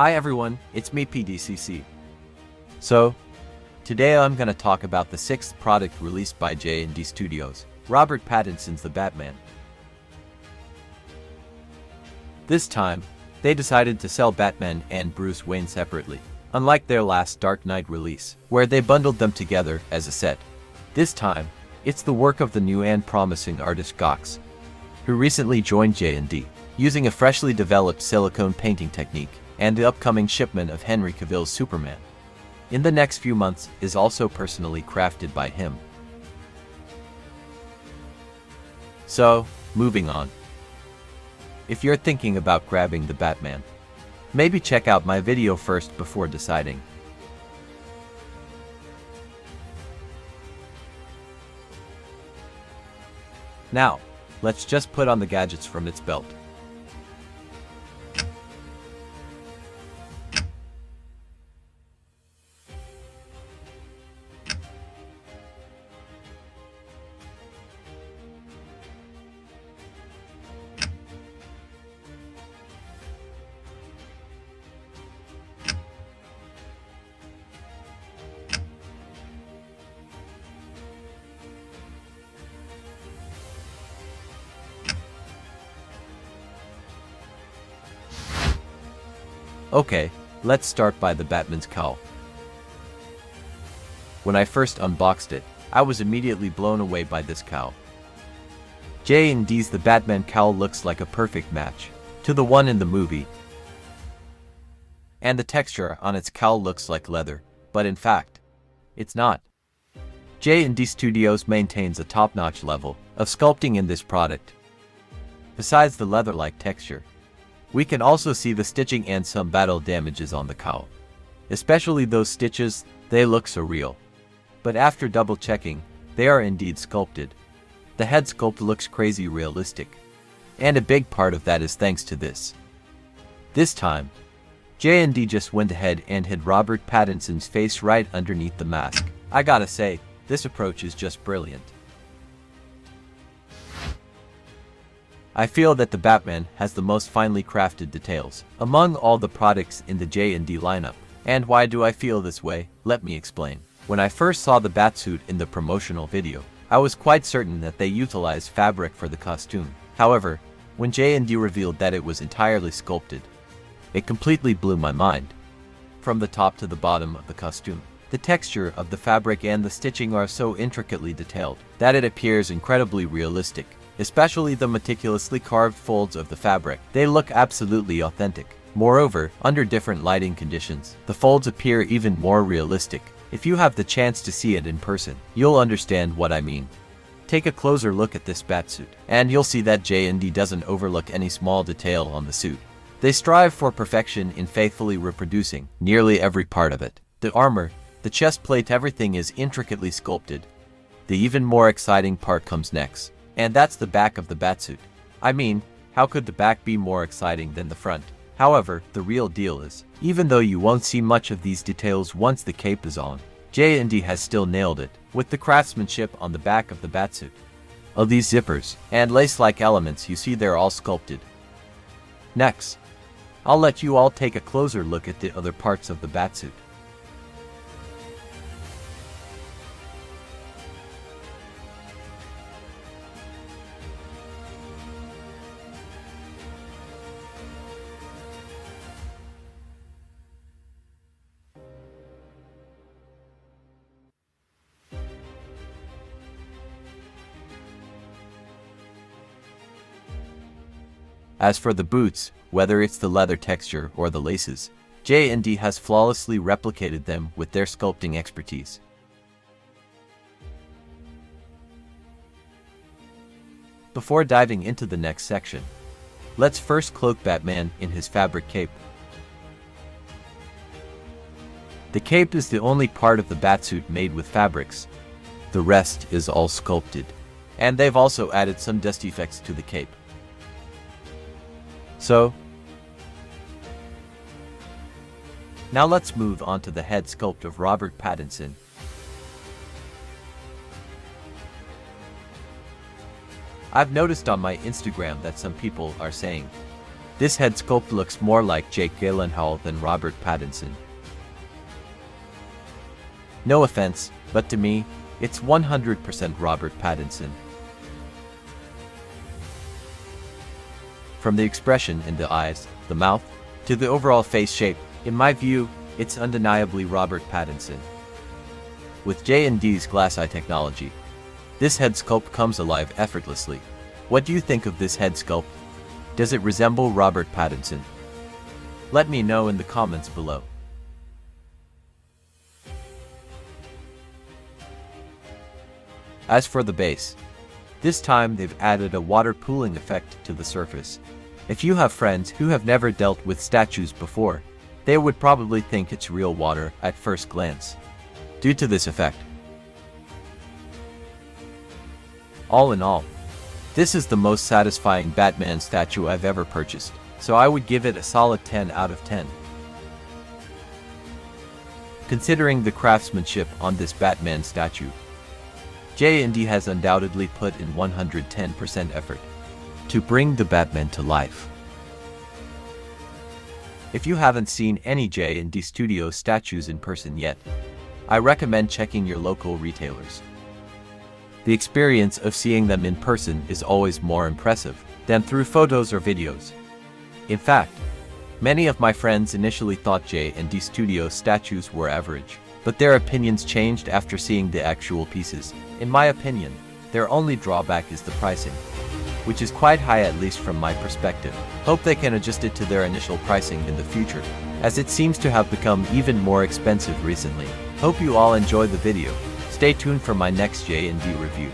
Hi everyone, it's me PDCC. So, today I'm gonna talk about the 6th product released by JND Studios, Robert Pattinson's The Batman. This time, they decided to sell Batman and Bruce Wayne separately, unlike their last Dark Knight release, where they bundled them together as a set. This time, it's the work of the new and promising artist Gox, who recently joined JND, using a freshly developed silicone painting technique, and the upcoming shipment of Henry Cavill's Superman in the next few months is also personally crafted by him. So, moving on. If you're thinking about grabbing the Batman, maybe check out my video first before deciding. Now, let's just put on the gadgets from its belt. Okay, let's start by the Batman's cowl. When I first unboxed it, I was immediately blown away by this cowl. JND's The Batman cowl looks like a perfect match to the one in the movie, and the texture on its cowl looks like leather, but in fact, it's not. JND Studios maintains a top-notch level of sculpting in this product. Besides the leather-like texture, we can also see the stitching and some battle damages on the cowl. Especially those stitches, they look so real. But after double checking, they are indeed sculpted. The head sculpt looks crazy realistic. And a big part of that is thanks to this. This time, JND just went ahead and hid Robert Pattinson's face right underneath the mask. I gotta say, this approach is just brilliant. I feel that the Batman has the most finely crafted details among all the products in the JND lineup. And why do I feel this way? Let me explain. When I first saw the Batsuit in the promotional video, I was quite certain that they utilized fabric for the costume. However, when JND revealed that it was entirely sculpted, it completely blew my mind. From the top to the bottom of the costume, the texture of the fabric and the stitching are so intricately detailed that it appears incredibly realistic. Especially the meticulously carved folds of the fabric. They look absolutely authentic. Moreover, under different lighting conditions, the folds appear even more realistic. If you have the chance to see it in person, you'll understand what I mean. Take a closer look at this Batsuit, and you'll see that JND doesn't overlook any small detail on the suit. They strive for perfection in faithfully reproducing nearly every part of it. The armor, the chest plate, everything is intricately sculpted. The even more exciting part comes next. And that's the back of the Batsuit. I mean, how could the back be more exciting than the front? However, the real deal is, even though you won't see much of these details once the cape is on, JND has still nailed it with the craftsmanship on the back of the Batsuit. All these zippers and lace-like elements you see, they're all sculpted. Next, I'll let you all take a closer look at the other parts of the Batsuit. As for the boots, whether it's the leather texture or the laces, JND has flawlessly replicated them with their sculpting expertise. Before diving into the next section, let's first cloak Batman in his fabric cape. The cape is the only part of the Batsuit made with fabrics. The rest is all sculpted. And they've also added some dust effects to the cape. So, now let's move on to the head sculpt of Robert Pattinson. I've noticed on my Instagram that some people are saying This head sculpt looks more like Jake Gyllenhaal than Robert Pattinson. No offense, but to me, it's 100% Robert Pattinson. From the expression in the eyes, the mouth, to the overall face shape, in my view, it's undeniably Robert Pattinson. With JND's glass eye technology, this head sculpt comes alive effortlessly. What do you think of this head sculpt? Does it resemble Robert Pattinson? Let me know in the comments below. As for the base, this time they've added a water pooling effect to the surface. If you have friends who have never dealt with statues before, they would probably think it's real water at first glance, due to this effect. All in all, this is the most satisfying Batman statue I've ever purchased, so I would give it a solid 10 out of 10. Considering the craftsmanship on this Batman statue, JND has undoubtedly put in 110% effort to bring the Batman to life. If you haven't seen any JND Studios statues in person yet, I recommend checking your local retailers. The experience of seeing them in person is always more impressive than through photos or videos. In fact, many of my friends initially thought JND Studios statues were average, but their opinions changed after seeing the actual pieces. In my opinion, their only drawback is the pricing, which is quite high at least from my perspective. Hope they can adjust it to their initial pricing in the future, as it seems to have become even more expensive recently. Hope you all enjoy the video. Stay tuned for my next JND review.